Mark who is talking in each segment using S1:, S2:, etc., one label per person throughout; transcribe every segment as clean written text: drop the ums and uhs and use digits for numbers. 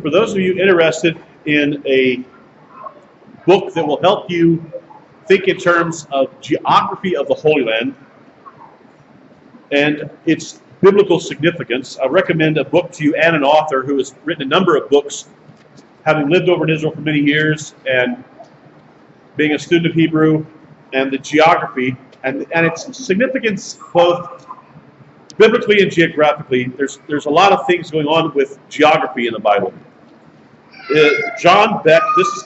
S1: For those of you interested in a book that will help you think in terms of geography of the Holy Land and its biblical significance, I recommend a book to you and an author who has written a number of books, having lived over in Israel for many years and being a student of Hebrew and the geography and its significance both biblically and geographically. There's a lot of things going on with geography in the Bible. John Beck, he's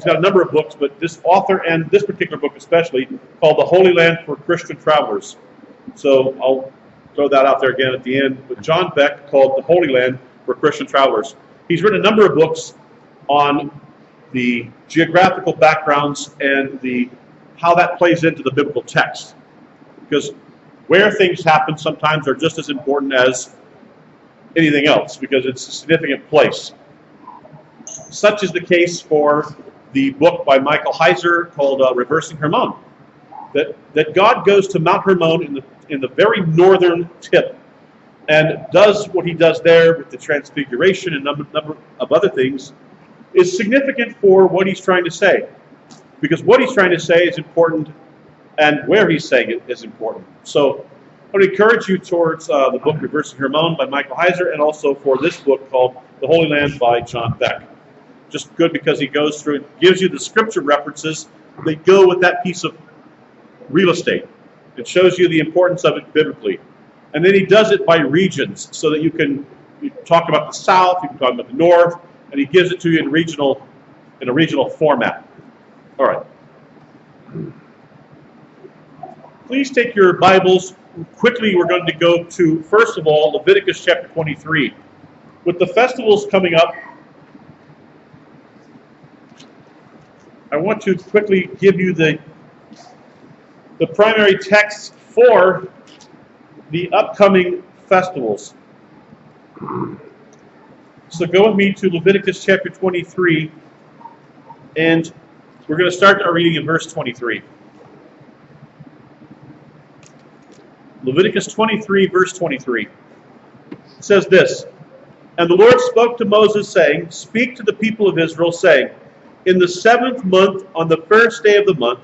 S1: got a number of books, but this author and this particular book especially, called The Holy Land for Christian Travelers. So I'll throw that out there again at the end. But John Beck, called The Holy Land for Christian Travelers. He's written a number of books on the geographical backgrounds and how that plays into the biblical text. Because where things happen sometimes are just as important as anything else, because it's a significant place. Such is the case for the book by Michael Heiser called Reversing Hermon. That God goes to Mount Hermon in the very northern tip and does what he does there with the transfiguration and a number of other things is significant for what he's trying to say. Because what he's trying to say is important and where he's saying it is important. So I would encourage you towards the book Reversing Hermon by Michael Heiser and also for this book called The Holy Land by John Beck. Just good because he goes through and gives you the scripture references that go with that piece of real estate. It shows you the importance of it biblically. And then he does it by regions so that you talk about the south, you can talk about the north, and he gives it to you in a regional format. All right. Please take your Bibles. Quickly, we're going to go to, first of all, Leviticus chapter 23. With the festivals coming up, I want to quickly give you the primary text for the upcoming festivals. So go with me to Leviticus chapter 23, and we're going to start our reading in verse 23. Leviticus 23, verse 23. It says this, "And the Lord spoke to Moses, saying, Speak to the people of Israel, saying, In the 7th month, on the first day of the month,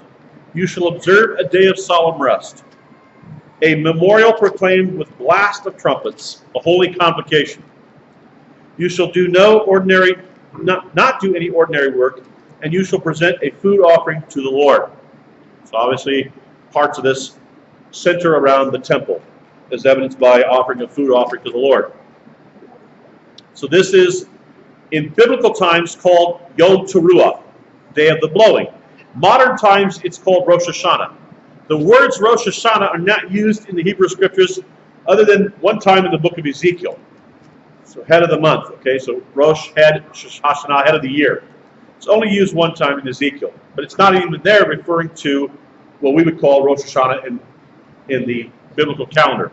S1: you shall observe a day of solemn rest, a memorial proclaimed with blast of trumpets, a holy convocation. You shall do not do any ordinary work, and you shall present a food offering to the Lord." So obviously, parts of this center around the temple, as evidenced by offering a food offering to the Lord. So this is, in biblical times, called Yom Teruah, Day of the Blowing. Modern times, it's called Rosh Hashanah. The words Rosh Hashanah are not used in the Hebrew Scriptures other than one time in the book of Ezekiel. So head of the month, okay? So Rosh, head, Hashanah, head of the year. It's only used one time in Ezekiel. But it's not even there referring to what we would call Rosh Hashanah in the biblical calendar.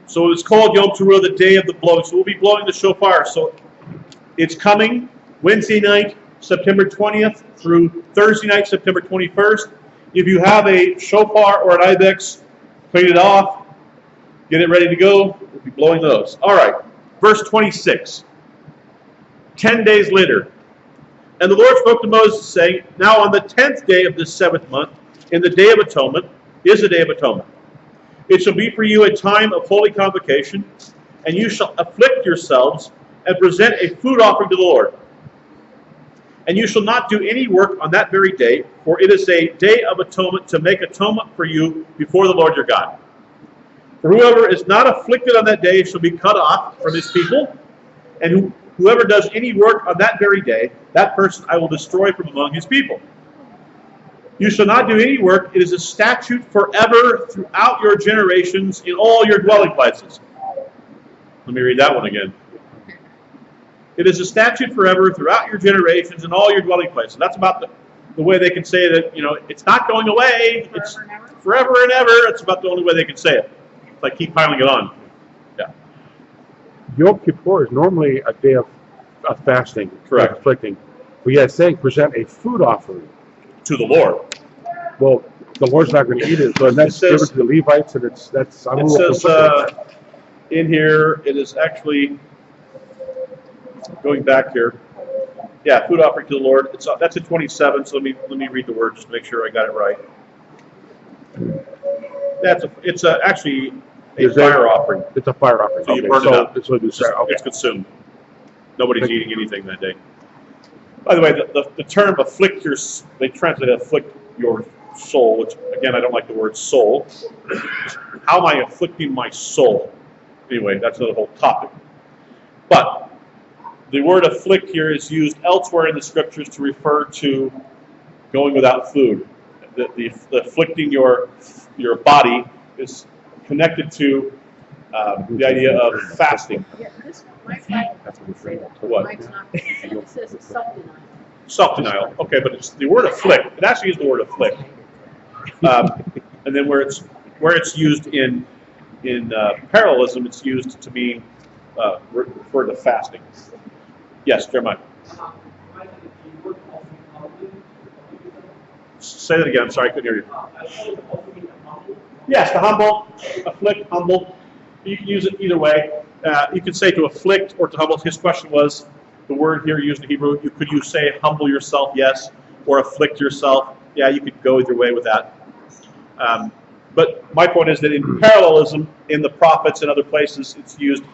S1: So it's called Yom Teruah, the day of the blowing. So we'll be blowing the shofar. So it's coming Wednesday night, September 20th, through Thursday night, September 21st. If you have a shofar or an ibex, clean it off, get it ready to go. We'll be blowing those. All right, verse 26. 10 days later, "And the Lord spoke to Moses, saying, Now on the 10th day of this 7th month, in the day of atonement, is the day of atonement. It shall be for you a time of holy convocation, and you shall afflict yourselves and present a food offering to the Lord. And you shall not do any work on that very day, for it is a day of atonement to make atonement for you before the Lord your God. For whoever is not afflicted on that day shall be cut off from his people, and whoever does any work on that very day, that person I will destroy from among his people. You shall not do any work. It is a statute forever throughout your generations in all your dwelling places." Let me read that one again. "It is a statute forever throughout your generations in all your dwelling places." That's about the way they can say that, it's not going away. It's forever and ever. It's about the only way they can say it. It's like keep piling it on. Yeah.
S2: Yom Kippur is normally a day of fasting.
S1: Correct.
S2: Afflicting. But yet it's saying present a food offering
S1: to the Lord.
S2: Well, the Lord's not going to eat it, so that's given to the Levites, and I'm
S1: it says in here, it is actually Going back here. Yeah, food offering to the Lord. That's in 27, so let me read the word just to make sure I got it right. It's actually a fire offering.
S2: It's a fire offering.
S1: So you burn it up.
S2: It's
S1: consumed. Nobody's eating anything that day. By the way, the term afflict they translate afflict your soul, which again, I don't like the word soul. How am I afflicting my soul? Anyway, that's another whole topic. But the word afflict here is used elsewhere in the scriptures to refer to going without food. The afflicting your body is connected to the idea of fasting.
S3: Yeah, this one,
S1: What?
S3: It says it's self-denial.
S1: Self-denial. Okay, but it's the word afflict. It actually is the word afflict. And then where it's used in parallelism, it's used to mean refer to fasting. Yes, Jeremiah. Say that again. I'm sorry, I couldn't hear you. Yes, to humble, afflict, humble. You can use it either way. You can say to afflict or to humble. His question was the word here used in Hebrew. Could you say humble yourself? Yes, or afflict yourself. Yeah, you could go either way with that. But my point is that in parallelism, in the prophets and other places, it's used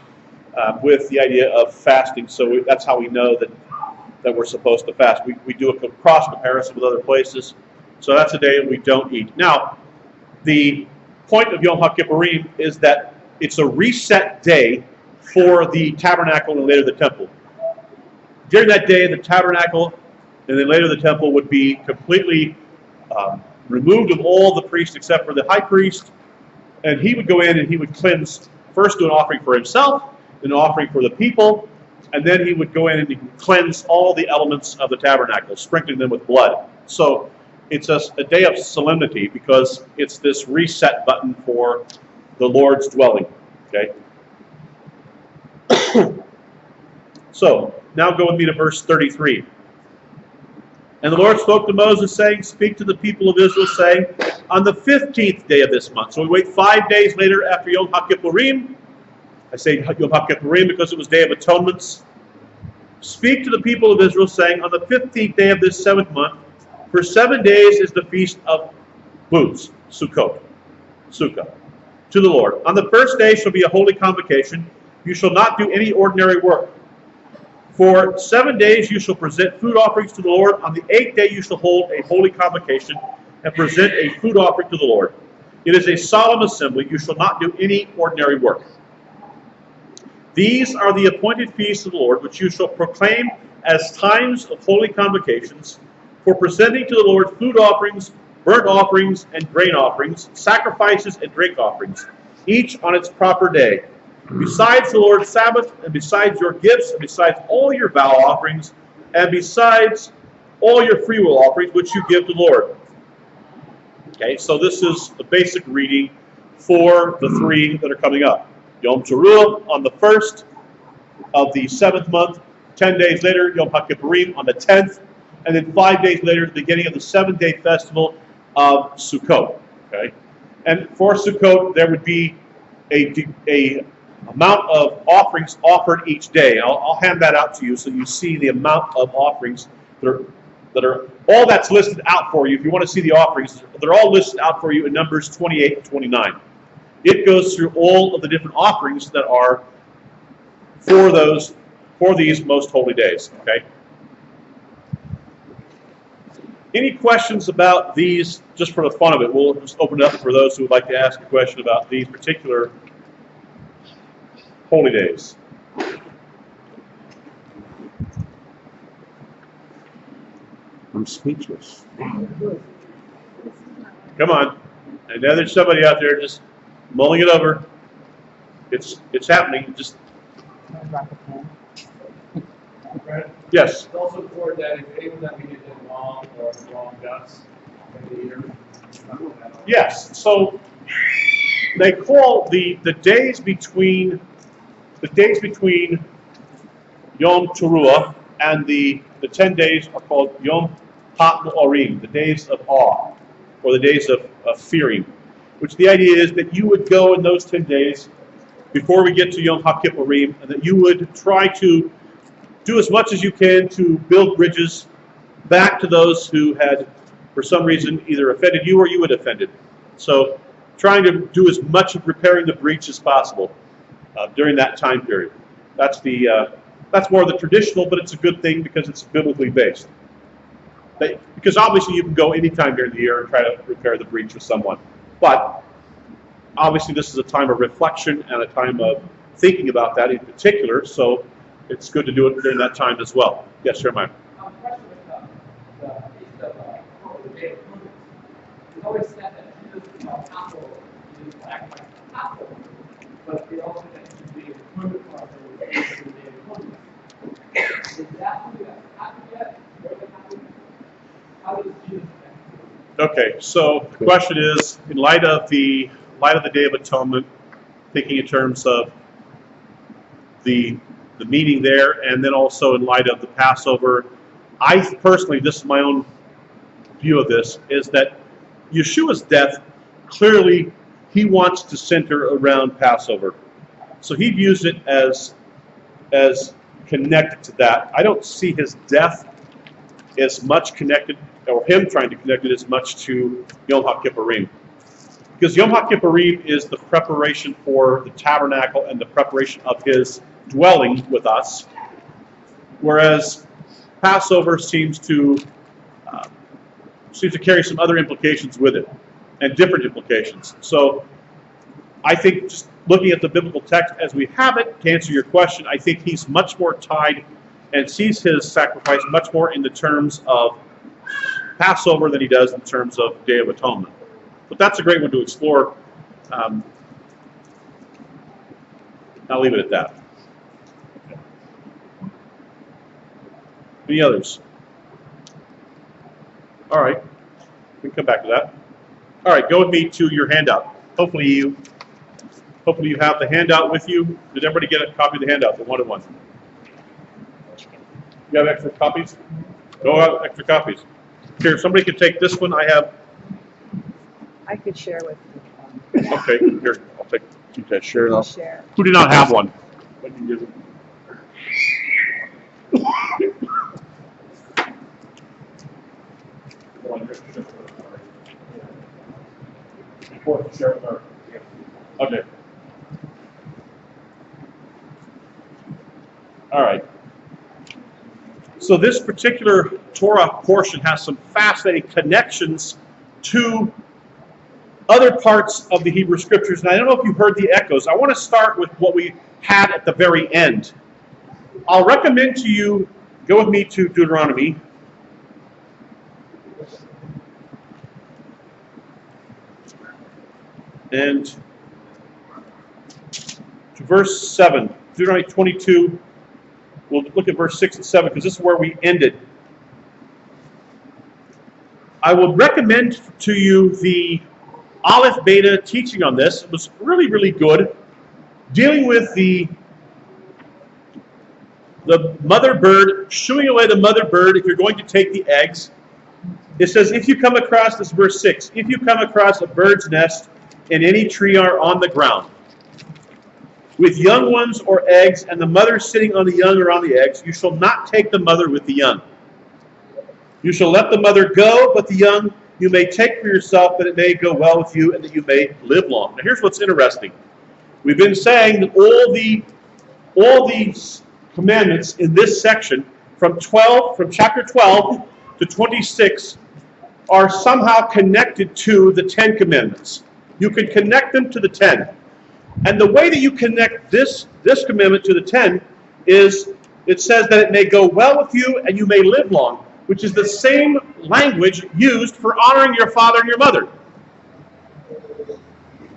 S1: with the idea of fasting. So that's how we know that we're supposed to fast. We do a cross comparison with other places. So that's a day that we don't eat. Now, the point of Yom HaKippurim is that it's a reset day for the tabernacle and later the temple. During that day, the tabernacle and then later the temple would be completely removed of all the priests except for the high priest, and he would go in and he would cleanse, first do an offering for himself, then an offering for the people, and then he would go in and he would cleanse all the elements of the tabernacle, sprinkling them with blood. So it's a day of solemnity because it's this reset button for the Lord's dwelling. Okay. So now go with me to verse 33. And the Lord spoke to Moses, saying, "Speak to the people of Israel, saying, on the 15th day of this month." So we wait 5 days later after Yom HaKippurim. I say Yom HaKippurim because it was Day of Atonements. "Speak to the people of Israel, saying, on the 15th day of this 7th month, for 7 days is the feast of booths, Sukkot, Sukkah, to the Lord. On the first day shall be a holy convocation. You shall not do any ordinary work. For 7 days you shall present food offerings to the Lord. On the 8th day you shall hold a holy convocation and present a food offering to the Lord. It is a solemn assembly. You shall not do any ordinary work. These are the appointed feasts of the Lord, which you shall proclaim as times of holy convocations, for presenting to the Lord food offerings, burnt offerings, and grain offerings, sacrifices and drink offerings, each on its proper day. Besides the Lord's Sabbath, and besides your gifts, and besides all your vow offerings, and besides all your freewill offerings, which you give to the Lord." Okay, so this is the basic reading for the 3 that are coming up. Yom Teruah on the 1st of the 7th month, 10 days later, Yom HaKippurim on the 10th, and then 5 days later, the beginning of the 7th-day festival of Sukkot. Okay, and for Sukkot, there would be a amount of offerings offered each day. I'll hand that out to you so you see the amount of offerings that are all that's listed out for you. If you want to see the offerings, they're all listed out for you in Numbers 28 and 29. It goes through all of the different offerings that are for these most holy days. Okay. Any questions about these, just for the fun of it? We'll just open it up for those who would like to ask a question about these particular holy days.
S2: I'm speechless.
S1: Come on. I know there's somebody out there just mulling it over. It's happening. Just yes.
S4: It's also for that if anyone that we did wrong or wrong guts in the year.
S1: Yes. So they call the days between Yom Teruah and the 10 days are called Yom HaMorim, the days of awe, or the days of fearing, which the idea is that you would go in those 10 days before we get to Yom HaKippurim, and that you would try to do as much as you can to build bridges back to those who had, for some reason, either offended you or you had offended. So trying to do as much of repairing the breach as possible during that time period. That's more of the traditional, but it's a good thing because it's biblically based. Because obviously you can go any time during the year and try to repair the breach with someone. But obviously this is a time of reflection and a time of thinking about that in particular, so it's good to do it during that time as well. Yes, sir, Mike.
S4: Question with the Day of Atonement. It's always said that Jesus is not Passover. He is act like Passover. But they also mention the Day of Atonement part of the Day of Atonement. Is that something that's happened yet? Where it happened? How does Jesus connect?
S1: Okay, so the question is, in light of the Day of Atonement, thinking in terms of the meaning there, and then also in light of the Passover, I personally, this is my own view of this, is that Yeshua's death, clearly, he wants to center around Passover. So he views it as connected to that. I don't see his death as much connected, or him trying to connect it as much to Yom HaKippurim. Because Yom HaKippurim is the preparation for the tabernacle and the preparation of his dwelling with us, whereas Passover seems to carry some other implications with it, and different implications. So I think just looking at the biblical text as we have it, to answer your question, I think he's much more tied and sees his sacrifice much more in the terms of Passover than he does in terms of Day of Atonement. But that's a great one to explore. I'll leave it at that. Any others? All right, we can come back to that. All right, go with me to your handout. Hopefully you have the handout with you. Did everybody get a copy of the handout, the one-to-one? You have extra copies? Go out, extra copies. Here, somebody could take this one.
S5: I could share with you.
S1: Okay, here, I'll keep that share.
S5: I'll share.
S1: Who did not have one? Okay. All right. So this particular Torah portion has some fascinating connections to other parts of the Hebrew Scriptures. And I don't know if you heard the echoes. I want to start with what we had at the very end. I'll recommend to you, go with me to Deuteronomy. And to verse 7, Deuteronomy 22. We'll look at verse 6 and 7 because this is where we ended. I would recommend to you the Aleph Beta teaching on this. It was really, really good, dealing with the mother bird, shooing away the mother bird if you're going to take the eggs. It says, if you come across, this is verse 6, if you come across a bird's nest in any tree or on the ground, with young ones or eggs, and the mother sitting on the young or on the eggs, you shall not take the mother with the young. You shall let the mother go, but the young you may take for yourself, that it may go well with you, and that you may live long. Now here's what's interesting. We've been saying that all these commandments in this section, from chapter 12 to 26, are somehow connected to the 10 commandments. You can connect them to the 10. And the way that you connect this commandment to the 10 is, it says that it may go well with you and you may live long, which is the same language used for honoring your father and your mother.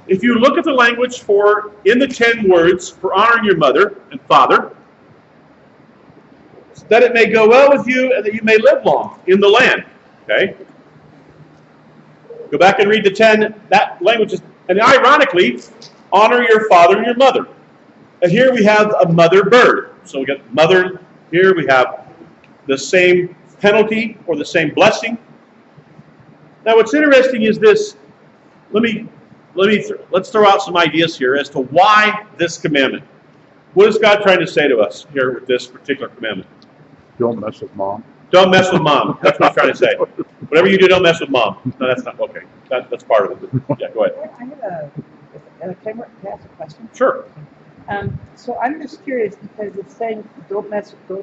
S1: If you look at the language in the 10 words for honoring your mother and father, that it may go well with you and that you may live long in the land. Okay? Go back and read the 10. That language is, and ironically, honor your father and your mother. And here we have a mother bird. So we got mother. Here we have the same penalty or the same blessing. Now what's interesting is this. Let's throw out some ideas here as to why this commandment. What is God trying to say to us here with this particular commandment?
S2: Don't mess with mom.
S1: Don't mess with mom. That's what he's trying to say. Whatever you do, don't mess with mom. No, that's not okay. That's part of it. Yeah, go ahead.
S5: I have can I ask a question?
S1: Sure.
S5: So I'm just curious because it's saying don't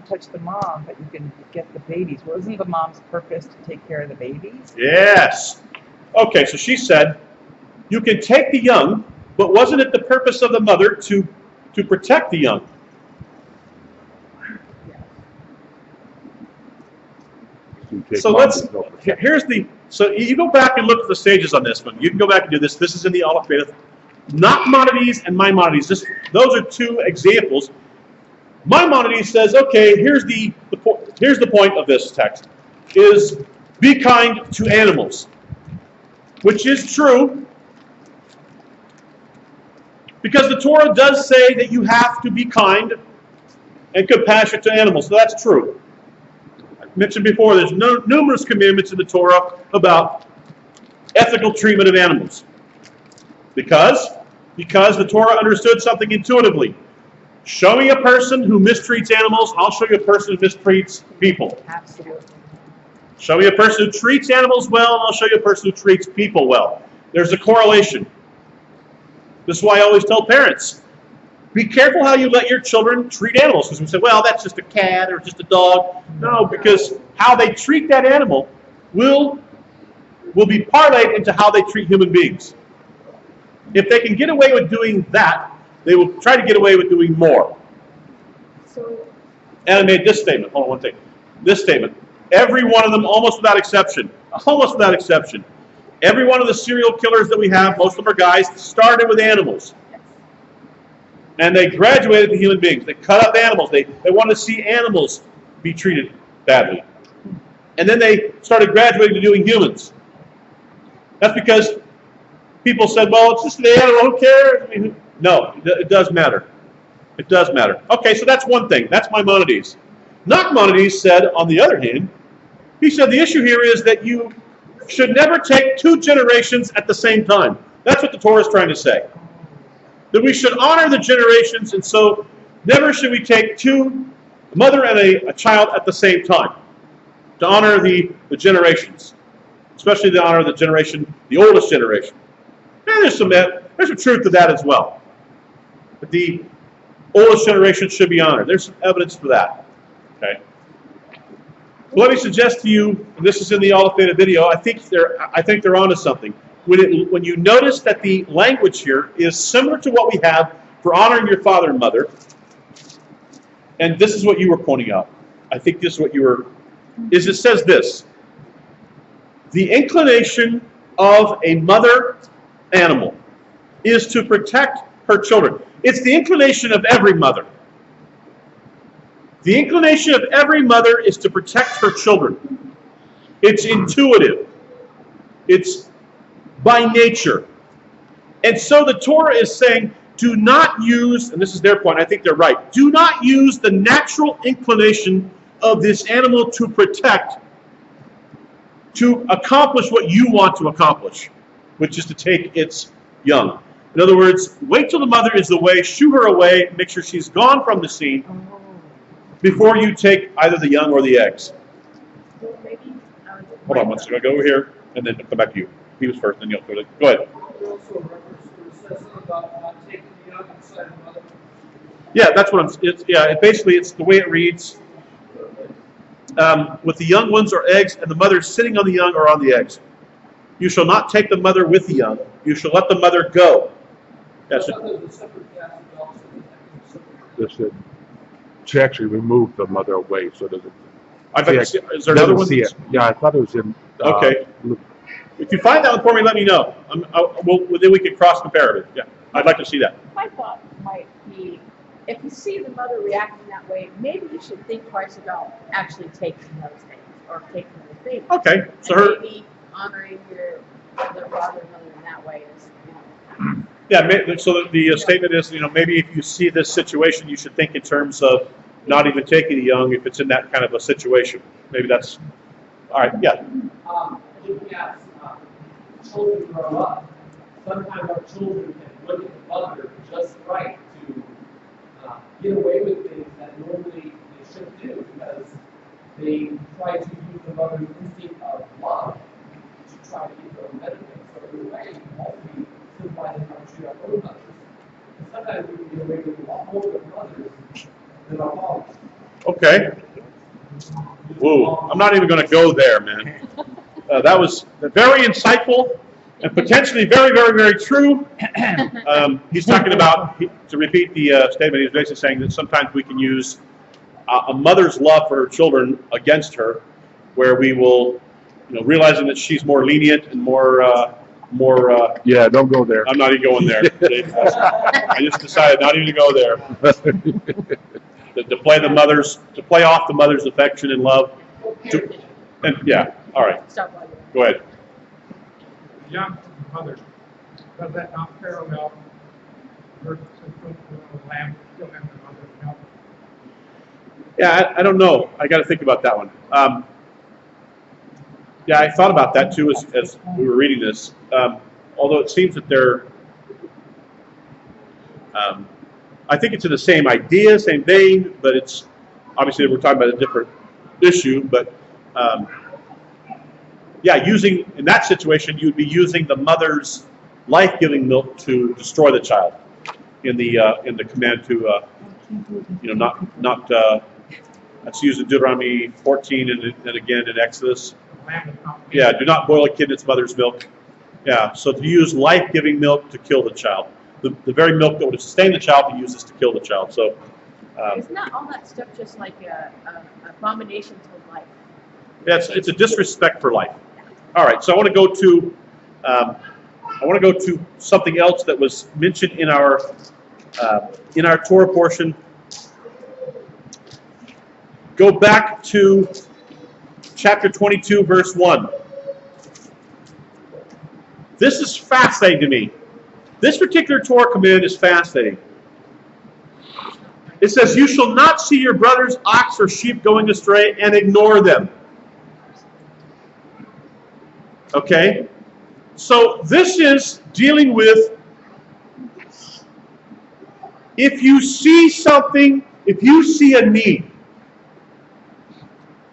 S5: touch the mom, but you can get the babies. Well, isn't the mom's purpose to take care of the babies?
S1: Yes. Okay, so she said, you can take the young, but wasn't it the purpose of the mother to protect the young? So so you go back and look at the stages on this one. You can go back and do this. This is in the Aleph Beit. Nachmanides and Maimonides. Those are two examples. Maimonides says, okay, here's the point of this text, is be kind to animals, which is true, because the Torah does say that you have to be kind and compassionate to animals. So that's true. I mentioned before, there's numerous commandments in the Torah about ethical treatment of animals. Because the Torah understood something intuitively. Show me a person who mistreats animals, I'll show you a person who mistreats people.
S5: Absolutely.
S1: Show me a person who treats animals well, and I'll show you a person who treats people well. There's a correlation. This is why I always tell parents, be careful how you let your children treat animals. Because we say, well, that's just a cat or just a dog. No, because how they treat that animal will be parlayed into how they treat human beings. If they can get away with doing that, they will try to get away with doing more. And I made this statement. Hold on one thing. This statement. Every one of them, almost without exception, every one of the serial killers that we have, most of them are guys, started with animals. And they graduated to human beings. They cut up animals. They want to see animals be treated badly. And then they started graduating to doing humans. That's because people said, well, it's just an animal, who cares? I mean, no, it does matter. It does matter. Okay, so that's one thing. That's Maimonides. Nachmanides said, on the other hand, he said the issue here is that you should never take two generations at the same time. That's what the Torah is trying to say. That we should honor the generations, and so never should we take a mother and a child at the same time to honor the generations, especially to honor the oldest generation. And there's some truth to that as well. But the oldest generation should be honored. There's some evidence for that. Okay. So let me suggest to you, and this is in the Aleph Beit video, I think they're onto something. When you notice that the language here is similar to what we have for honoring your father and mother, and this is what you were pointing out. I think this is what it says this. The inclination of a mother animal is to protect her children. It's the inclination of every mother. The inclination of every mother is to protect her children. It's intuitive. It's by nature. And so the Torah is saying, do not use, and this is their point, I think they're right, do not use the natural inclination of this animal to protect, to accomplish what you want to accomplish, which is to take its young. In other words, wait till the mother is away, shoo her away, make sure she's gone from the scene before you take either the young or the eggs. Hold on one second, I'll go over here and then come back to you. He was first, then you'll go. Go ahead.
S4: Also reference where it says something about taking the young inside the mother.
S1: Yeah, that's what basically it's the way it reads. With the young ones or eggs, and the mother sitting on the young or on the eggs. You shall not take the mother with the young. You shall let the mother go. That's it.
S2: She actually removed the mother away, so doesn't.
S1: Is there another one?
S2: See it. Yeah, I thought it was in.
S1: Okay. If you find that one for me, let me know. Then we can cross compare it. Yeah, I'd like to see that.
S3: My thought might be, if you see the mother reacting that way, maybe you should think twice about actually taking those things or taking the things.
S1: Okay, so
S3: maybe honoring their father and mother in that way is,
S1: Yeah, so the statement is, maybe if you see this situation, you should think in terms of not even taking the young if it's in that kind of a situation. Maybe that's all right. Yeah.
S4: Looking at children grow up, sometimes our children can look at the mother just right to get away with things that normally they shouldn't do because they try to use the mother's instinct of love to try to get their own benefit. So in a way, also be symbolizing how we treat our own mothers. And sometimes we can get away with a lot more with mothers than our fathers.
S1: Okay. Whoa, I'm not even going to go there, man. That was very insightful and potentially very, very, very true. He's talking about, to repeat the statement, he's basically saying that sometimes we can use a mother's love for her children against her, where we will, realizing that she's more lenient and more.
S2: Yeah, don't go there.
S1: I'm not even going there. I just decided not even to go there. To play off the mother's affection and love. All right.
S3: Stop right there.
S1: Go ahead.
S6: Young mother, does that not parallel versus the lamb still having the mother's milk?
S1: Yeah, I don't know. I got to think about that one. Yeah, I thought about that too as we were reading this. Although it seems that they're, I think it's in the same idea, same vein, but it's obviously we're talking about a different issue. But using in that situation, you'd be using the mother's life-giving milk to destroy the child. In the command to, that's used in Deuteronomy 14 and again in Exodus. Yeah, do not boil a kid in its mother's milk. Yeah, so to use life-giving milk to kill the child. The very milk that would sustain the child, he uses to kill the child. So,
S3: Isn't that all that stuff just like an abomination to life?
S1: yeah, it's a disrespect for life. All right, so I want to go to something else that was mentioned in our Torah portion. Go back to chapter 22, verse 1. This is fascinating to me. This particular Torah command is fascinating. It says, "You shall not see your brother's ox or sheep going astray and ignore them." Okay? So this is dealing with if you see something, if you see a need,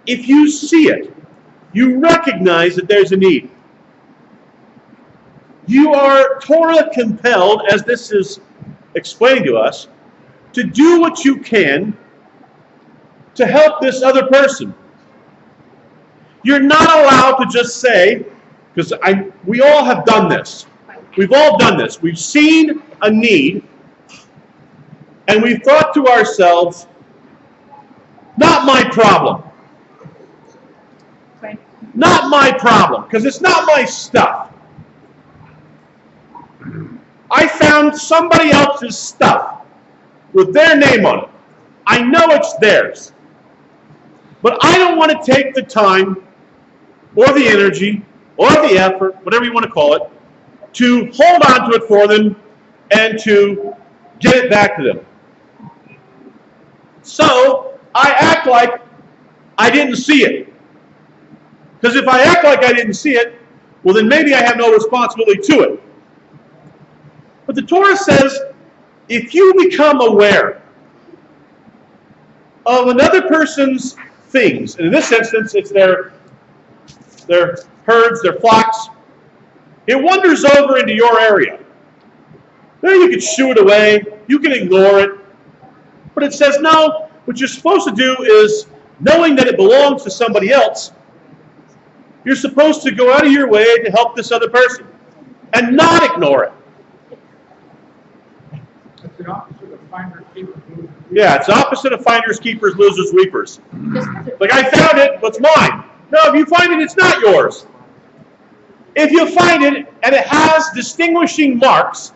S1: if you see it, you recognize that there's a need. You are Torah compelled, as this is explained to us, to do what you can to help this other person. You're not allowed to just say, because we all have done this. We've all done this. We've seen a need, and we've thought to ourselves, not my problem.
S3: Right.
S1: Not my problem, because it's not my stuff. I found somebody else's stuff with their name on it. I know it's theirs. But I don't want to take the time or the energy or the effort, whatever you want to call it, to hold on to it for them and to get it back to them. So I act like I didn't see it. Because if I act like I didn't see it, well then maybe I have no responsibility to it. But the Torah says, if you become aware of another person's things, and in this instance it's their herds, their flocks, it wanders over into your area. Then you can shoo it away, you can ignore it. But it says, no, what you're supposed to do is, knowing that it belongs to somebody else, you're supposed to go out of your way to help this other person and not ignore it.
S6: It's the opposite of finders, keepers, losers.
S1: Yeah, it's opposite of finders, keepers, losers, reapers. Like, I found it, what's mine? No, if you find it, it's not yours. If you find it and it has distinguishing marks,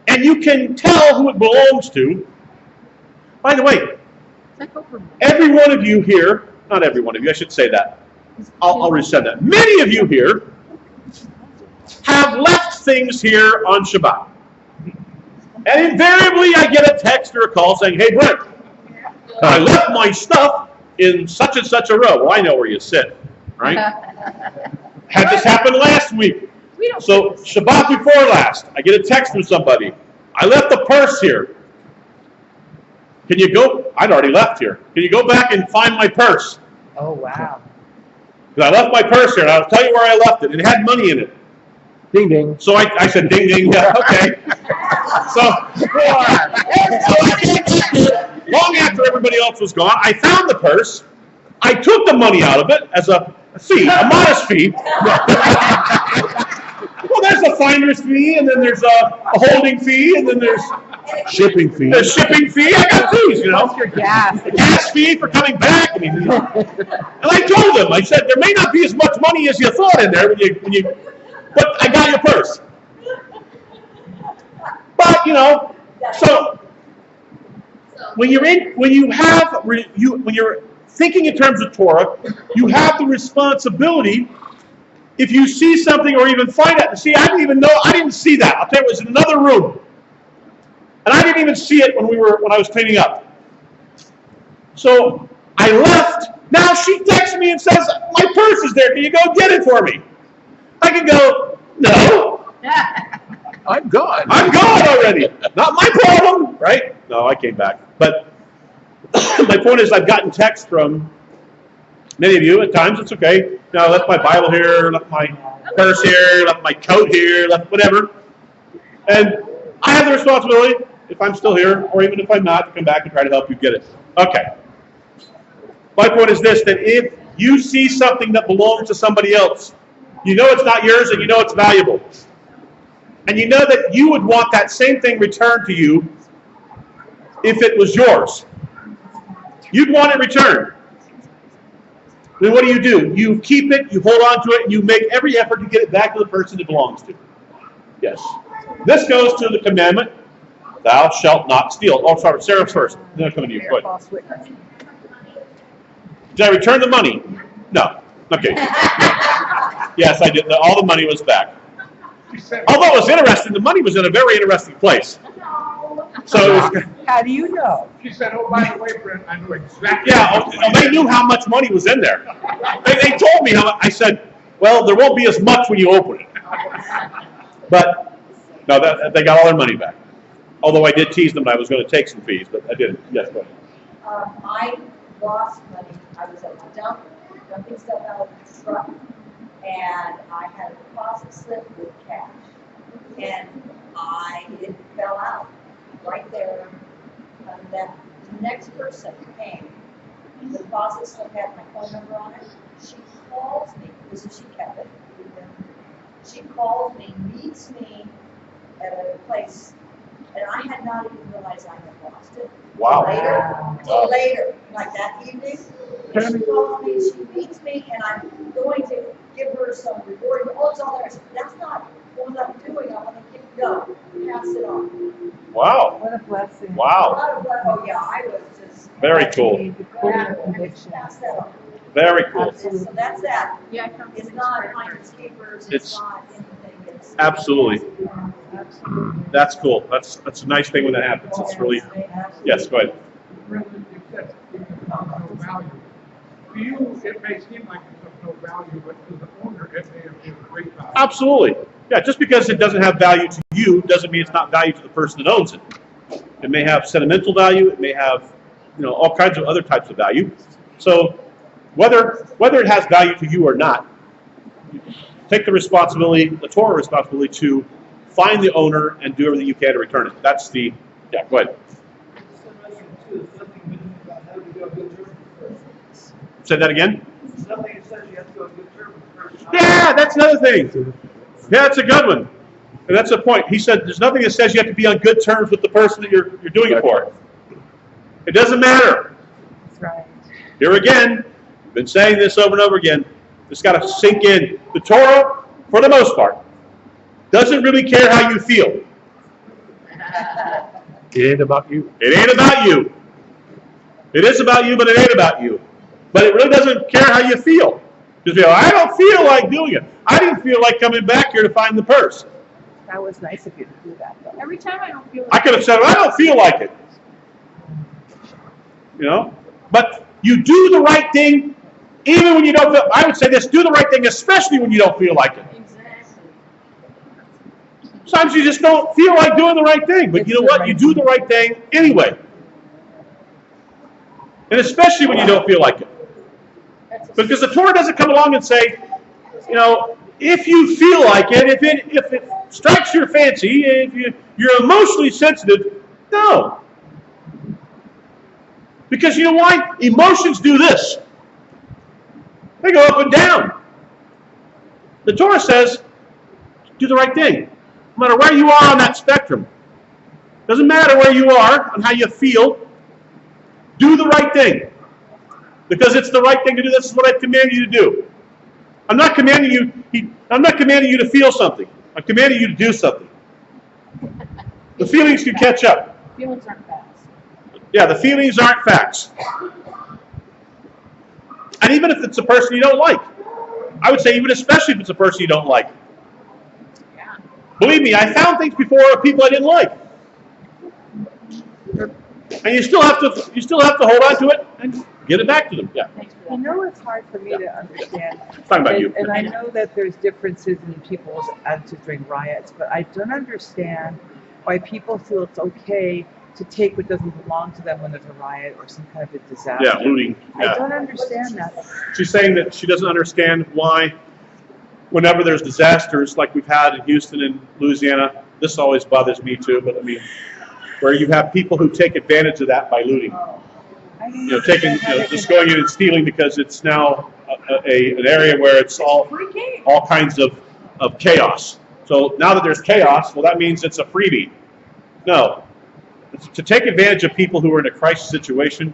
S1: and you can tell who it belongs to. By the way, every one of you here, not every one of you, I should say that. I'll resend that. Many of you here have left things here on Shabbat. And invariably I get a text or a call saying, "Hey Brent, I left my stuff in such and such a row." Well, I know where you sit, right? Had this happen last week. So Shabbat before last, I get a text from somebody. "I left the purse here." can you go, I'd already left here. Can you go back and find my purse?
S5: Oh, wow.
S1: Because I left my purse here, and I'll tell you where I left it. It had money in it.
S2: Ding ding.
S1: So I said, ding, ding, yeah, okay. So long after everybody else was gone, I found the purse. I took the money out of it as a fee, a modest fee. Well, there's a finder's fee, and then there's a holding fee, and then there's
S2: Shipping fee.
S1: the shipping fee. I got fees, you know.
S5: What's your gas?
S1: The gas fee for coming back. I mean, and I told them, I said, there may not be as much money as you thought in there when you, but I got your purse. But you know, so when you're thinking in terms of Torah, you have the responsibility. If you see something or even find out, see, I didn't see that. I'll tell you, it was in another room. And I didn't even see it when I was cleaning up. So I left. Now she texts me and says, my purse is there. Can you go get it for me? I can go, no.
S2: I'm gone.
S1: I'm gone already. Not my problem, right? No, I came back. But my point is, I've gotten texts from many of you. At times, it's okay. Now, I left my Bible here, left my purse here, left my coat here, left whatever. And I have the responsibility, if I'm still here, or even if I'm not, to come back and try to help you get it. Okay. My point is this, that if you see something that belongs to somebody else, you know it's not yours and you know it's valuable. And you know that you would want that same thing returned to you if it was yours. You'd want it returned. Then what do? You keep it, you hold on to it, and you make every effort to get it back to the person it belongs to. Yes. This goes to the commandment, thou shalt not steal. Oh, sorry, Sarah's first. Then I'll come to you. Go ahead.
S5: False witness.
S1: Did I return the money? No. Okay. Yes, I did. All the money was back. Although it was interesting, the money was in a very interesting place. So it was,
S5: How do you know?
S6: She said, oh, by the way, Brent, I knew exactly.
S1: yeah, they knew how much money was in there. They told me how much. I said, well, there won't be as much when you open it. But no, they got all their money back. Although I did tease them that I was going to take some fees, but I didn't. Yes, go ahead.
S7: I lost money. I was at the dump, dumping stuff out of the truck, and I had a deposit slip with cash. And it fell out right there. And that next person came. The deposit slip had my phone number on it. She calls me. This is she kept it. She calls me, meets me at a place, and I had not even realized I had lost it.
S1: Wow.
S7: Later, like that evening, she calls me, she meets me, and I'm going to give her some reward. Oh, it's all there. I said, that's not what I'm doing. I want to keep going. Pass it on.
S1: Wow.
S5: What a blessing.
S1: Wow.
S7: Oh, yeah, I was just.
S1: Very cool.
S5: The clear conviction.
S7: Pass that on.
S1: Very cool.
S5: Absolutely.
S7: So that's that.
S3: Yeah, I come
S7: It's not finders keepers.
S1: It's-
S7: It's not anything. It's
S1: Absolutely.
S5: Absolutely.
S1: That's cool. That's a nice thing when that happens. It's really, yes, go ahead.
S6: Brent, you said it's of no value. To you, it may seem like it's of no value, but to the owner, it may have been great value.
S1: Absolutely. Yeah, just because it doesn't have value to you doesn't mean it's not value to the person that owns it. It may have sentimental value. It may have, all kinds of other types of value. So whether it has value to you or not, take the responsibility, the Torah responsibility, to find the owner and do everything you can to return it. That's the, yeah, go ahead. Say that again? Yeah, that's another thing. Yeah, that's a good one. And that's the point. He said there's nothing that says you have to be on good terms with the person that you're doing it for. It doesn't matter.
S5: That's right.
S1: Here again, I've been saying this over and over again. It's got to sink in. The Torah, for the most part, doesn't really care how you feel.
S2: It ain't about you.
S1: It ain't about you. It is about you, but it ain't about you. But it really doesn't care how you feel. Because I don't feel like doing it. I didn't feel like coming back here to find the purse.
S5: That was nice of you to do that, though.
S3: Every time I don't feel
S1: I could have said, I don't feel like it. But you do the right thing, even when you don't feel. I would say this: do the right thing, especially when you don't feel like it.
S3: Exactly.
S1: Sometimes you just don't feel like doing the right thing, but you know what? You do the right thing anyway. And especially when you don't feel like it. Because the Torah doesn't come along and say, if you feel like it, if it strikes your fancy, if you're emotionally sensitive, no. Because you know why? Emotions do this. They go up and down. The Torah says, do the right thing. No matter where you are on that spectrum. Doesn't matter where you are and how you feel. Do the right thing. Because it's the right thing to do. This is what I command you to do. I'm not commanding you to feel something. I'm commanding you to do something. The feelings can catch up.
S3: Feelings aren't facts.
S1: Yeah, the feelings aren't facts. And even if it's a person you don't like. I would say even especially if it's a person you don't like.
S3: Yeah.
S1: Believe me, I found things before of people I didn't like. And you still have to hold on to it and get it back to them. Yeah.
S3: Thanks for that.
S5: It's hard for me to understand.
S1: Talking about you.
S5: And I know that there's differences in people's attitudes during riots, but I don't understand why people feel it's okay to take what doesn't belong to them when there's a riot or some kind of a disaster.
S1: Yeah, looting. Yeah.
S5: I don't understand that.
S1: She's saying that she doesn't understand why whenever there's disasters like we've had in Houston and Louisiana, this always bothers me too, but I mean, where you have people who take advantage of that by looting. Just going in and stealing because it's now an area where it's all kinds of chaos. So now that there's chaos, well, that means it's a freebie. No. To take advantage of people who are in a crisis situation,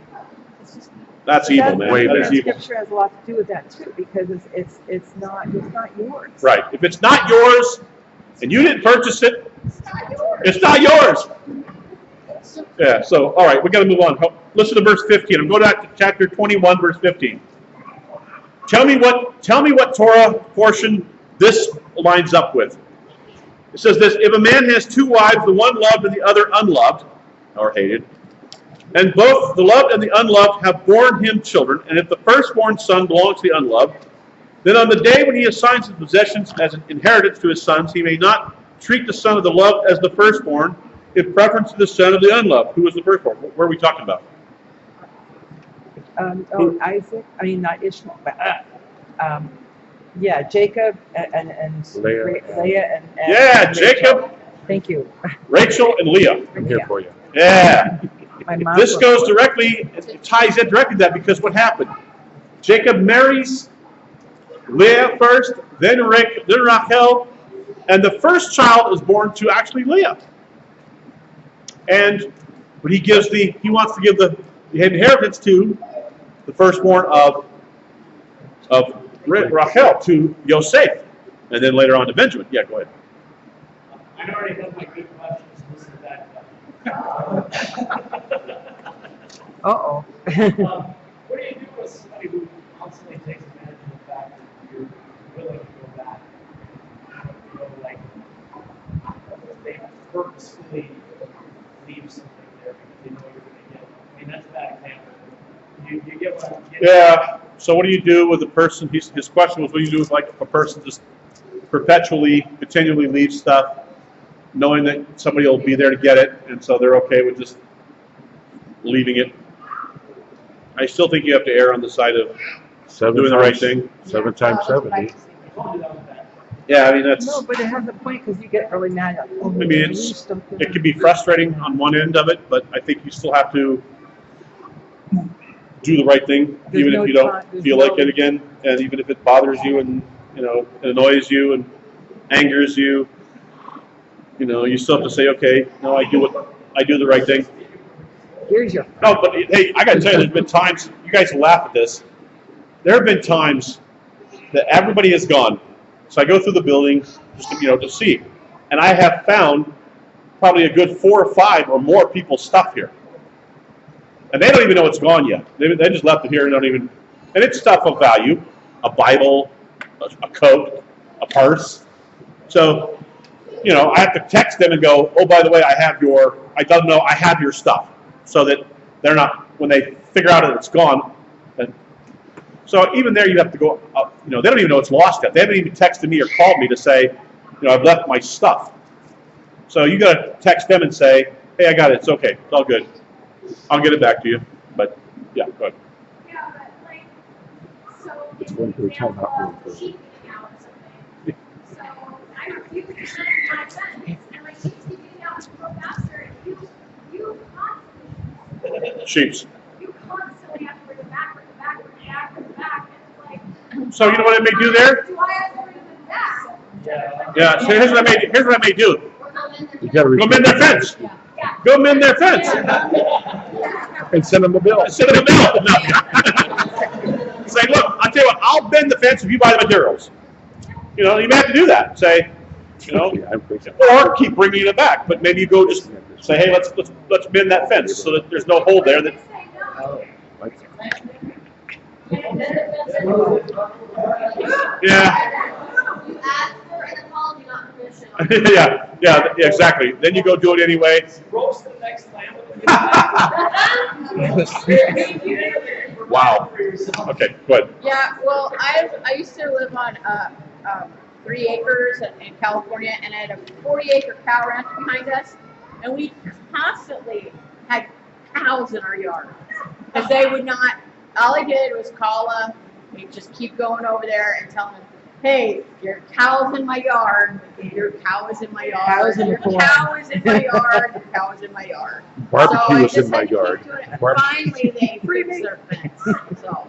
S1: that's evil, man.
S2: Way
S1: That is
S2: bad.
S1: evil.
S5: Scripture has a lot to do with that too, because it's not yours.
S1: Right. If it's not yours and you didn't purchase it, it's not yours. Yeah, so, all right, we got to move on. Listen to verse 15. I'm going back to chapter 21, verse 15. Tell me what Torah portion this lines up with. It says this: if a man has two wives, the one loved and the other unloved, or hated, and both the loved and the unloved have borne him children, and if the firstborn son belongs to the unloved, then on the day when he assigns his possessions as an inheritance to his sons, he may not treat the son of the loved as the firstborn, in preference to the son of the unloved. Who was the firstborn? What are we talking about?
S5: Isaac. I mean, not Ishmael, but Jacob and Leah and
S1: Yeah,
S5: and
S1: Jacob.
S5: Rachel. Thank you.
S1: Rachel and Leah.
S2: I'm here for you.
S1: Yeah.
S5: My mom
S1: This
S5: was-
S1: goes directly, it ties in directly to that, because what happened? Jacob marries Leah first, then Rachel, and the first child is born to actually Leah. And but he wants to give the inheritance to the firstborn of Rachel, to Yosef, and then later on to Benjamin. Yeah, go ahead.
S4: I already have my good questions. Listen to that.
S5: Uh-oh.
S4: What do you do with somebody who constantly takes advantage of the fact that you're willing to go back? Like they purposefully leave something there because they know you're going to get it. I mean, that's a bad example. You get what I'm getting at?
S1: Yeah. So what do you do with a person? His question was, what do you do with like a person just continually leaves stuff, knowing that somebody will be there to get it, and so they're okay with just leaving it? I still think you have to err on the side of doing the right thing.
S2: 7 times 70.
S1: Yeah, I mean that's.
S5: No, but it has a point because you get really mad. Like, oh,
S1: I mean,
S5: you
S1: it's
S5: lose something.
S1: it can be frustrating on one end of it, but I think you still have to do the right thing,
S5: There's
S1: even
S5: no
S1: if you don't
S5: time- there's
S1: feel
S5: no-
S1: like it again, and even if it bothers you and it annoys you and angers you. You still have to say, okay, no, I do the right thing.
S5: Here's your.
S1: No, but hey, I got to tell you, there's been times, you guys will laugh at this. There have been times that everybody has gone. So I go through the building just to see. And I have found probably a good 4 or 5 or more people's stuff here. And they don't even know it's gone yet. They just left it here and don't even, and it's stuff of value, a Bible, a coat, a purse. So, I have to text them and go, oh, by the way, I have your stuff. So that they're not, when they figure out that it's gone. So even there you have to go up, they don't even know it's lost yet. They haven't even texted me or called me to say, I've left my stuff. So you got to text them and say, hey, I got it. It's okay. It's all good. I'll get it back to you. But yeah, go ahead.
S8: Yeah, but like, so
S2: It's
S8: in
S2: going
S8: the
S2: to a time
S8: example
S2: out
S8: of
S2: room
S8: sheep eating out or something, so I refuse to send my fence, and my sheep's keep eating out and grow faster, and you constantly
S1: Sheeps.
S8: have to bring them back, and it's like.
S1: So you know what I may do there?
S8: Do I have to bring them back?
S1: Yeah. So here's what I may do.
S2: You gotta
S1: Go mend their fence.
S8: Yeah.
S1: Go mend their fence.
S2: and send them a bill.
S1: Send them a bill. No. Say, look, I'll tell you what, I'll bend the fence if you buy the materials. You know, you may have to do that. Say, you know,
S2: Yeah, I'm crazy.
S1: or keep bringing it back. But maybe you go just say, hey, let's mend that fence so that there's no hole there. That yeah.
S8: You ask for an apology, not permission.
S1: yeah, exactly. Then you go do it anyway.
S4: Roast the next lamb.
S1: Wow. Okay, go ahead.
S3: Yeah, well, I used to live on 3 acres in California, and I had a 40-acre cow ranch behind us, and we constantly had cows in our yard because they would not. All I did was call them. We just keep going over there and tell them, hey, your cow's in my yard. Your cow is in my yard.
S5: Cow's in the
S3: Your
S5: corn.
S3: cow is in my yard. Your cow is in my yard.
S2: Barbecue is
S3: just
S2: in my
S3: had to keep
S2: yard.
S3: doing it. And
S2: Barbecue.
S3: finally, they fixed their fence. So.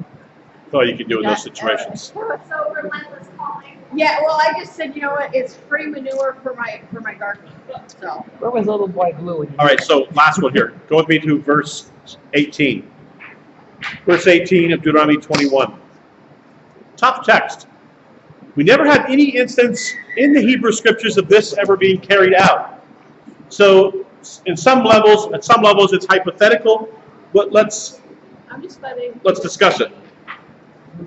S1: That's all you can do in those situations.
S8: So relentless calling.
S3: Yeah, well, I just said, you know what? It's free manure for my garden. So.
S5: Where was little boy Blue? when you-
S1: All right, so last one here. Go with me to verse 18. Verse 18 of Deuteronomy 21. Tough text. We never had any instance in the Hebrew scriptures of this ever being carried out. So, at some levels, it's hypothetical. But let's
S3: I'm just letting.
S1: discuss it.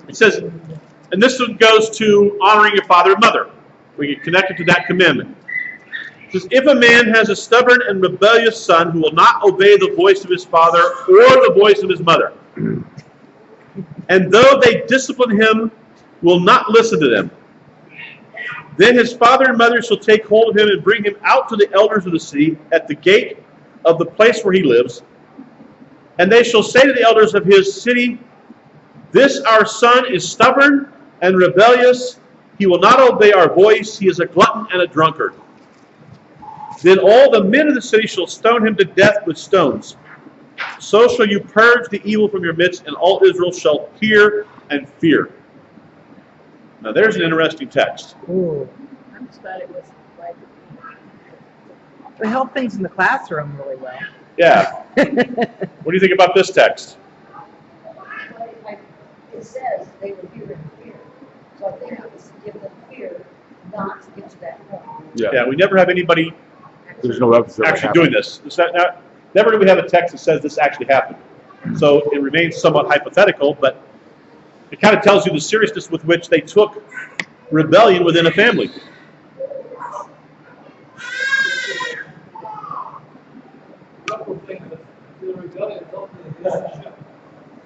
S1: It says, and this one goes to honoring your father and mother. We get connected to that commandment. It says, if a man has a stubborn and rebellious son who will not obey the voice of his father or the voice of his mother, and though they discipline him, will not listen to them, then his father and mother shall take hold of him and bring him out to the elders of the city at the gate of the place where he lives. And they shall say to the elders of his city, this our son is stubborn and rebellious. He will not obey our voice. He is a glutton and a drunkard. Then all the men of the city shall stone him to death with stones. So shall you purge the evil from your midst, and all Israel shall hear and fear. Now there's an interesting text.
S5: Ooh.
S3: I'm just glad it was like.
S5: It helped things in the classroom really well.
S1: Yeah. What do you think about this text?
S7: It says they will hear and fear. So I think it was to give them fear not to get to that point.
S1: Yeah, we never have anybody
S2: There's no evidence of it
S1: actually doing this. Never do we have a text that says this actually happened. So it remains somewhat hypothetical, but it kind of tells you the seriousness with which they took rebellion within a family.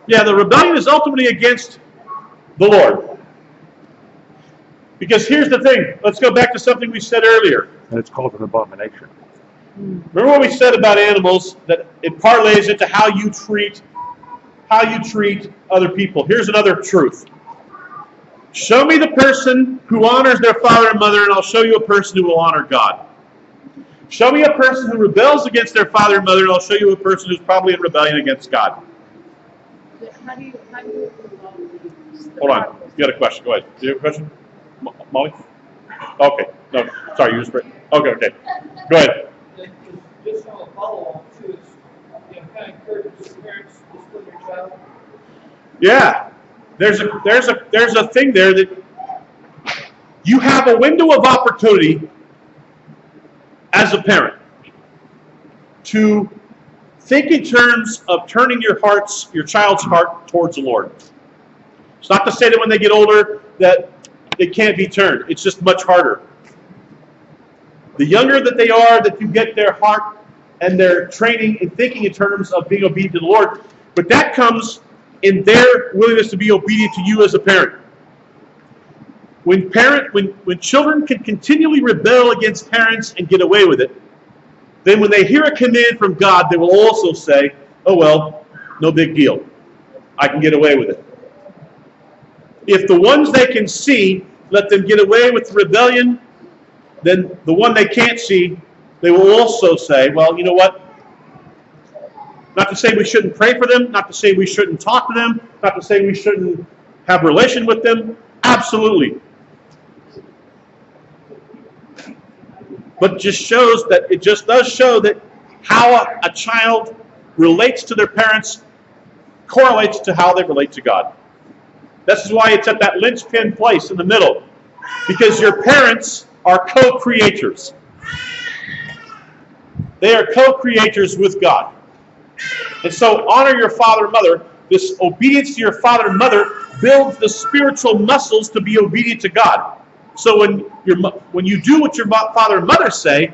S1: Yeah, the rebellion is ultimately against the Lord. Because here's the thing. Let's go back to something we said earlier.
S2: And it's called an abomination.
S1: Remember what we said about animals, that it parlays into how you treat other people. Here's another truth. Show me the person who honors their father and mother, and I'll show you a person who will honor God. Show me a person who rebels against their father and mother, and I'll show you a person who's probably in rebellion against God.
S3: How do you
S1: Hold on. You got a question. Go ahead. Do you have a question? Molly? Okay. No, sorry. You just okay. Okay. Go ahead.
S4: Just on a follow-on too, is, kind of encourages parents to discipline your child.
S1: Yeah. There's a thing there that you have a window of opportunity as a parent to think in terms of turning your child's heart towards the Lord. It's not to say that when they get older that it can't be turned. It's just much harder. The younger that they are, that you get their heart and their training and thinking in terms of being obedient to the Lord. But that comes in their willingness to be obedient to you as a parent. When children can continually rebel against parents and get away with it, then when they hear a command from God, they will also say, oh well, no big deal. I can get away with it. If the ones they can see let them get away with rebellion, then the one they can't see, they will also say, well, you know what? Not to say we shouldn't pray for them, not to say we shouldn't talk to them, not to say we shouldn't have a relation with them. Absolutely. But it just does show that how a child relates to their parents correlates to how they relate to God. This is why it's at that linchpin place in the middle. Because your parents are co-creators. They are co-creators with God. And so honor your father and mother. This obedience to your father and mother builds the spiritual muscles to be obedient to God. So when you do what your father and mother say,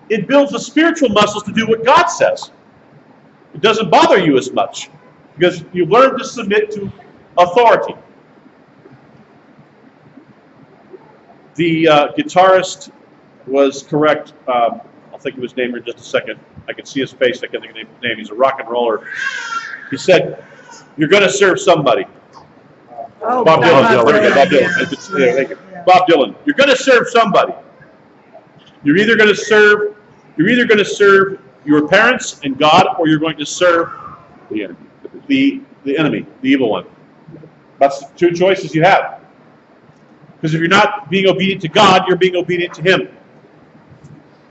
S1: it builds the spiritual muscles to do what God says. It doesn't bother you as much because you learn to submit to authority. The guitarist was correct. I'll think of his name in just a second. I can see his face. I can't think of his name. He's a rock and roller. He said, "You're going to serve somebody."
S5: Oh,
S1: Bob Dylan. There we go. Bob
S5: Yeah.
S1: Dylan. Yeah, thank you. Bob Dylan. You're going to serve somebody. You're either going to serve your parents and God, or you're going to serve the enemy, the enemy, the evil one. That's the two choices you have. Because if you're not being obedient to God, you're being obedient to Him.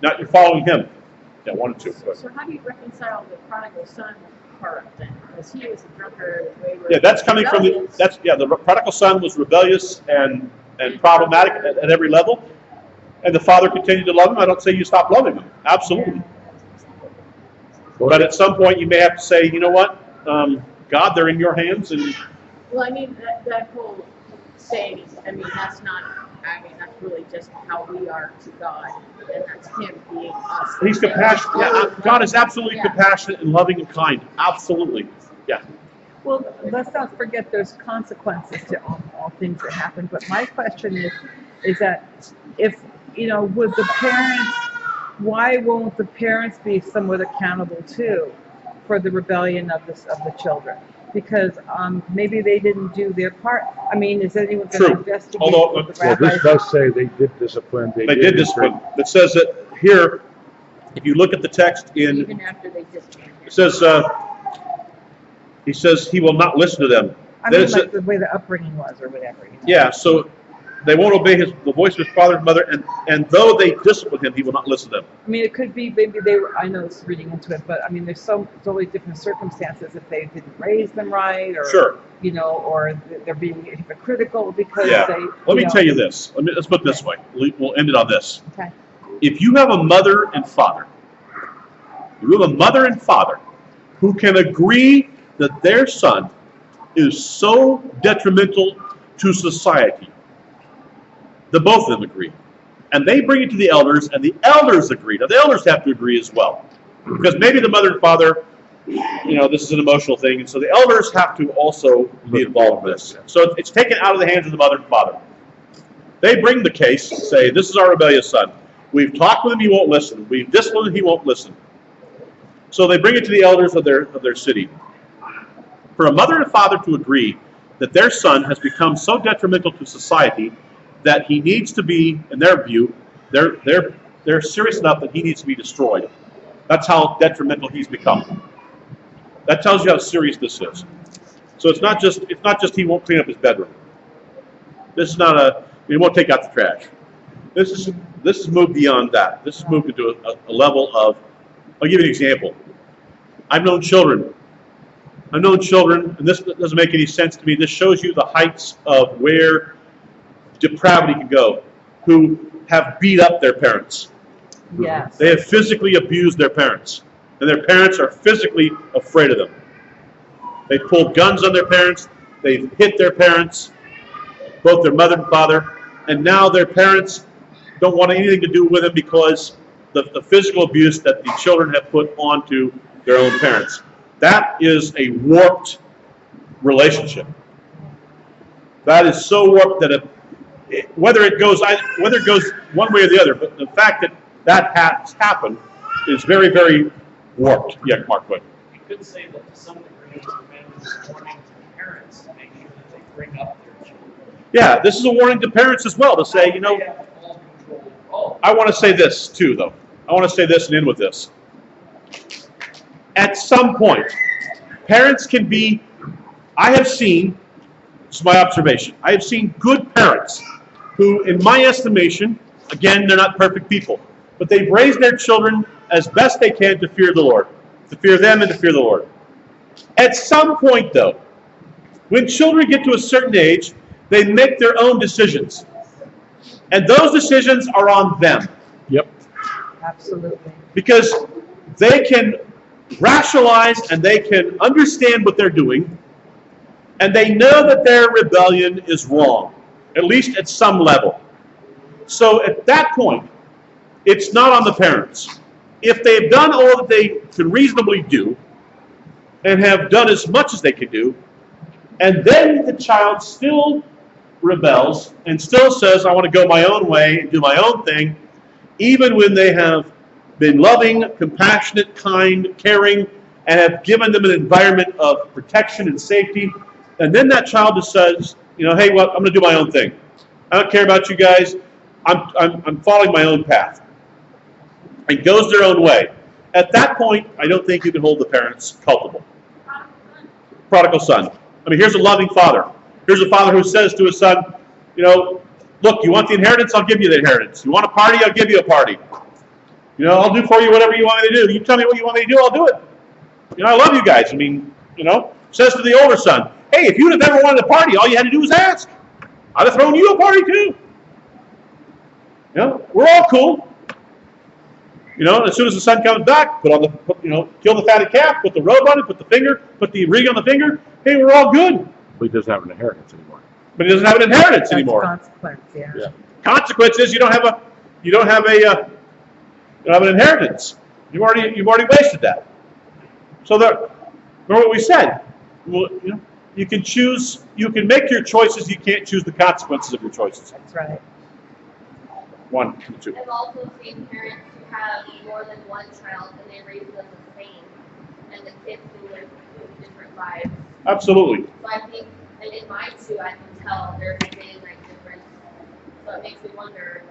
S1: Not you're following Him. Yeah, 1 and 2.
S3: So how do you reconcile the prodigal son part then? Because he was a drunkard, wayward.
S1: Yeah, that's coming from the prodigal son was rebellious and problematic at every level, and the father continued to love him. I don't say you stop loving him, absolutely. But at some point you may have to say, you know what, God, they're in your hands. And
S3: Well, I mean that whole saying. That's not. That's really just how we are to God, and that's Him being us.
S1: He's compassionate. Yeah, God is absolutely compassionate and loving and kind. Absolutely. Yeah.
S5: Well, let's not forget there's consequences to all things that happen. But my question is that if, would the parents, why won't the parents be somewhat accountable too for the rebellion of the children? Because maybe they didn't do their part. Is anyone going to investigate?
S1: Although,
S5: the rabbis?
S2: This does say they did discipline.
S1: They did discipline. It says that here, if you look at the text
S3: Even after they disbanded.
S1: it says, he says he will not listen to them.
S5: Like the way the upbringing was or whatever.
S1: Yeah, so they won't obey the voice of his father and mother, and though they discipline him, he will not listen to them.
S5: It could be maybe they were, I know it's reading into it, but there's so many different circumstances if they didn't raise them right, or,
S1: Sure.
S5: Or they're being hypocritical because they.
S1: Let me tell you this. Let's put it this way. We'll end it on this.
S5: Okay.
S1: If you have a mother and father, who can agree that their son is so detrimental to society, the both of them agree. And they bring it to the elders, and the elders agree. Now, the elders have to agree as well. Because maybe the mother and father, this is an emotional thing, and so the elders have to also be involved in this. So it's taken out of the hands of the mother and father. They bring the case, say, this is our rebellious son. We've talked with him, he won't listen. We've disciplined him, he won't listen. So they bring it to the elders of their city. For a mother and father to agree that their son has become so detrimental to society that he needs to be, in their view, they're serious enough that he needs to be destroyed. That's how detrimental he's become. That tells you how serious this is. So it's not just he won't clean up his bedroom. This is not he won't take out the trash. This is moved beyond that. This is moved into a level of, I'll give you an example. I've known children, and this doesn't make any sense to me. This shows you the heights of where depravity can go, who have beat up their parents.
S5: Yes.
S1: They have physically abused their parents, and their parents are physically afraid of them. They've pulled guns on their parents, they've hit their parents, both their mother and father, and now their parents don't want anything to do with them because the physical abuse that the children have put onto their own parents. That is a warped relationship. That is so warped that whether it goes one way or the other, but the fact that has happened is very, very warped. Yeah, Mark, go ahead.
S4: You could say that to some degree maybe recommend warning to parents to make sure that they bring up their children.
S1: Yeah, this is a warning to parents as well to say, you know,
S4: They have all control. Oh,
S1: I want to say this too, though. I want to say this and end with this. At some point, parents can be, I have seen, this is my observation, I have seen good parents who, in my estimation, again, they're not perfect people, but they've raised their children as best they can to fear the Lord, to fear them and to fear the Lord. At some point, though, when children get to a certain age, they make their own decisions. And those decisions are on them.
S2: Yep.
S5: Absolutely.
S1: Because they can rationalize and they can understand what they're doing, and they know that their rebellion is wrong, at least at some level. So at that point, it's not on the parents. If they've done all that they can reasonably do, and have done as much as they can do, and then the child still rebels and still says, I want to go my own way and do my own thing, even when they have been loving, compassionate, kind, caring, and have given them an environment of protection and safety, and then that child just says, you know, hey, well, I'm going to do my own thing. I don't care about you guys. I'm following my own path. And goes their own way. At that point, I don't think you can hold the parents culpable. Prodigal son. I mean, here's a loving father. Here's a father who says to his son, you know, look, you want the inheritance? I'll give you the inheritance. You want a party? I'll give you a party. You know, I'll do for you whatever you want me to do. You tell me what you want me to do, I'll do it. You know, I love you guys. I mean, you know, says to the older son, hey, if you'd have ever wanted a party, all you had to do was ask. I'd have thrown you a party too. You know, we're all cool. You know, as soon as the son comes back, kill the fatted calf, put the robe on it, put the ring on the finger. Hey, we're all good.
S2: But he doesn't have an inheritance anymore.
S1: But he doesn't have an inheritance
S5: That's
S1: anymore.
S5: consequence, yeah.
S2: Yeah.
S1: Consequence is you don't have an inheritance. You've already wasted that. So remember what we said. Well, you know, you can choose. You can make your choices. You can't choose the consequences of your choices.
S5: That's right.
S1: 1, 2.
S8: I've also seen parents who have more than one child and they raise them the same, and the kids who live different lives.
S1: Absolutely.
S8: So I think, and in mine too, I can tell there's a like difference. So it makes me wonder,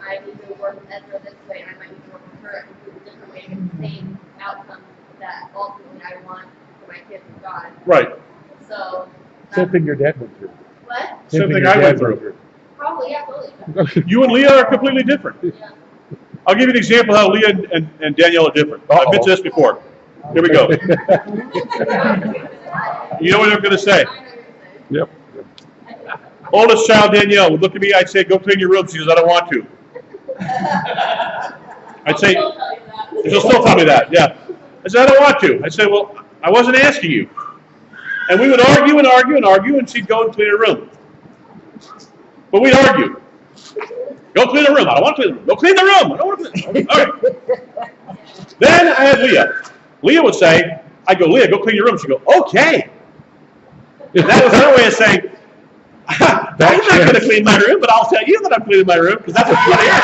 S8: I need to work with Ezra this way, and I might need to work with her in a completely different way to get the same outcome that ultimately I want for my kids with God.
S1: Right.
S8: So.
S2: Same thing your dad went through.
S8: What?
S1: Same thing
S2: your
S1: I
S2: dad
S1: went through.
S8: Probably, yeah, totally.
S1: You and Leah are completely different.
S8: Yeah.
S1: I'll give you an example how Leah and Danielle are different. I've been to this before. Here we go. You know what I'm going to say?
S2: Yep.
S1: Oldest child, Danielle, would look at me, I'd say, go clean your room. She says, I don't want to. I'd say, she'll still tell me that, yeah. I said, I don't want to. I said, well, I wasn't asking you. And we would argue and argue and argue, and she'd go and clean her room. But we'd argue. Go clean the room. I don't want to clean the room. Go clean the room. I don't want to clean the room. All right. Then I had Leah. Leah would say, I'd go, Leah, go clean your room. She'd go, okay. And that was her way of saying, I'm not going to clean my room, but I'll tell you that I'm cleaning my room because that's what you want to hear.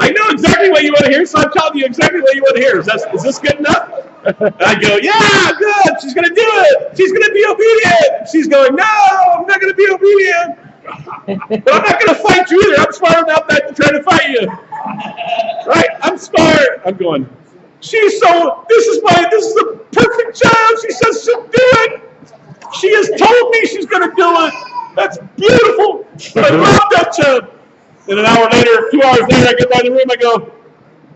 S1: I know exactly what you want to hear, so I'm telling you exactly what you want to hear. Is this good enough? And I go, yeah, good. She's going to do it. She's going to be obedient. She's going, no, I'm not going to be obedient. But I'm not going to fight you either. I'm smart enough not to try to fight you. Right? I'm smart. I'm going, this is the perfect child. She says she'll do it. She has told me she's going to do it. That's beautiful. I love that child. And an hour later, 2 hours later, I get by the room. I go,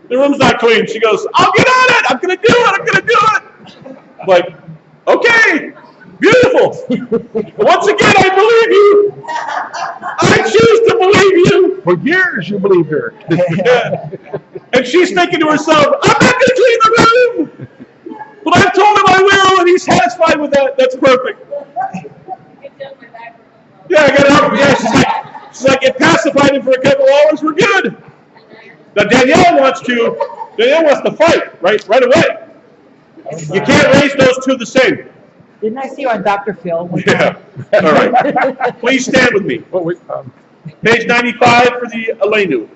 S1: the room's not clean. She goes, I'll get on it. I'm going to do it. I'm going to do it. I'm like, okay, beautiful. Once again, I believe you. I choose to believe you.
S2: For years you believed her.
S1: Yeah. And she's thinking to herself, I'm not going to clean the room. But I've told him I will, and he's satisfied with that. That's perfect. Yeah, I got it out. Yeah, she's like, it pacified him for a couple hours. We're good. Now Danielle wants to fight right away. You can't raise those two the same.
S5: Didn't I see you on Dr. Phil?
S1: Yeah. All right. Please stand with me.
S2: Well,
S1: Page 95 for the Elenu.